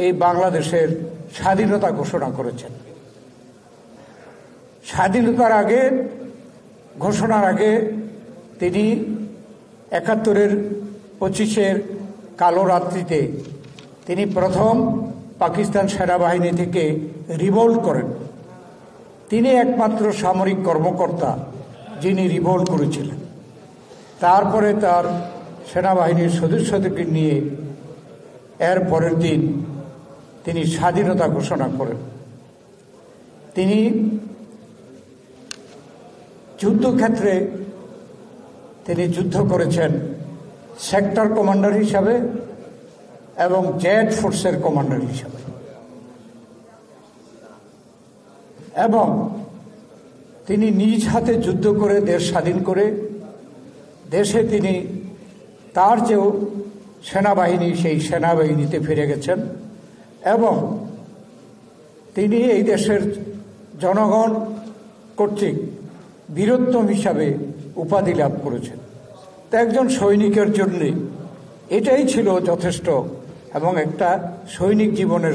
এই বাংলাদেশের স্বাধীনতা ঘোষণা করেছেন। স্বাধীনতার আগে ঘোষণার আগে তিনি ৭১-এর ২৫-এর কালো রাত্রিতে তিনি প্রথম পাকিস্তান সেনাবাহিনী থেকে রিভোল্ট করেন। তিনি একমাত্র সামরিক কর্মকর্তা যিনি রিভোল্ট করেছিলেন। তারপরে তার সেনাবাহিনীর সদস্যদেরকে নিয়ে এর পরের দিন তিনি স্বাধীনতা ঘোষণা করেন। তিনি যুদ্ধক্ষেত্রে তিনি যুদ্ধ করেছেন সেক্টর কমান্ডার হিসাবে এবং জেড ফোর্সের কমান্ডার হিসাবে, এবং তিনি নিজ হাতে যুদ্ধ করে দেশ স্বাধীন করে দেশে তিনি তার যে সেনাবাহিনী সেই সেনাবাহিনীতে ফিরে গেছেন এবং তিনি এই দেশের জনগণ কর্তৃক বীরোত্তম হিসাবে উপাধি লাভ করেছেন। তা একজন সৈনিকের জন্য এটাই ছিল যথেষ্ট এবং একটা সৈনিক জীবনের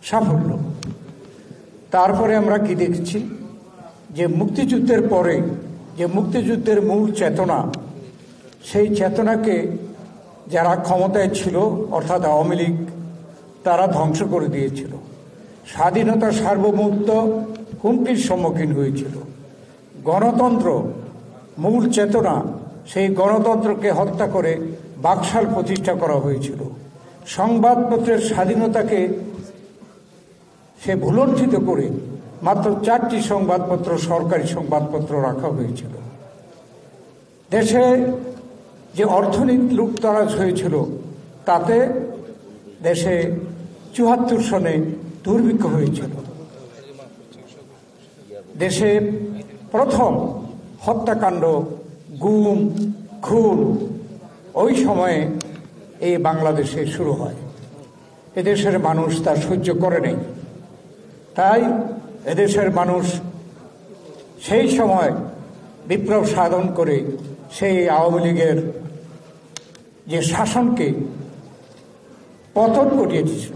সাফল্য। তারপরে আমরা কি দেখছি যে মুক্তিযুদ্ধের পরে যে মুক্তিযুদ্ধের মূল চেতনা, সেই চেতনাকে যারা ক্ষমতায় ছিল অর্থাৎ আওয়ামী লীগ তারা ধ্বংস করে দিয়েছিল। স্বাধীনতা সার্বভৌমত্ব হুমকির সম্মুখীন হয়েছিল। গণতন্ত্র মূল চেতনা, সেই গণতন্ত্রকে হত্যা করে বাকশাল প্রতিষ্ঠা করা হয়েছিল। সংবাদপত্রের স্বাধীনতাকে সে ভুলণ্ঠিত করে মাত্র 4টি সংবাদপত্র সরকারি সংবাদপত্র রাখা হয়েছিল। দেশে যে অর্থনৈতিক লুটতরাজ হয়েছিল তাতে দেশে ৭৪ সনে দুর্ভিক্ষ হয়েছিল। দেশে প্রথম হত্যাকাণ্ড, গুম, খুন ওই সময়ে এই বাংলাদেশে শুরু হয়। এদেশের মানুষ তা সহ্য করে নেই। তাই এদেশের মানুষ সেই সময় বিপ্লব সাধন করে সেই আওয়ামী লীগের যে শাসনকে পতন ঘটিয়েছিল।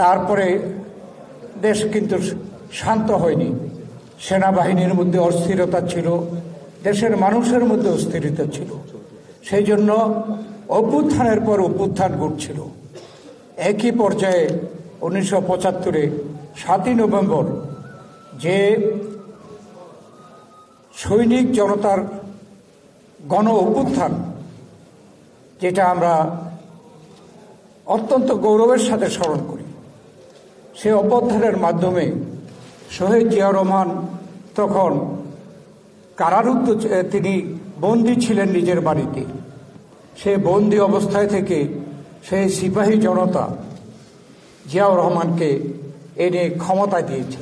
তারপরে দেশ কিন্তু শান্ত হয়নি। সেনাবাহিনীর মধ্যে অস্থিরতা ছিল, দেশের মানুষের মধ্যে অস্থিরতা ছিল। সেই জন্য অভ্যুত্থানের পর অভ্যুত্থান ঘটছিল। একই পর্যায়ে 1975-এ 7ই নভেম্বর যে সৈনিক জনতার গণ অভ্যুত্থান, যেটা আমরা অত্যন্ত গৌরবের সাথে স্মরণ করি, সে অভ্যুত্থানের মাধ্যমে শহীদ জিয়াউর রহমান তখন কারারুদ্ধ, তিনি বন্দী ছিলেন নিজের বাড়িতে। সে বন্দী অবস্থায় থেকে সেই সিপাহী জনতা জিয়াউর রহমানকে এনে ক্ষমতা দিয়েছে।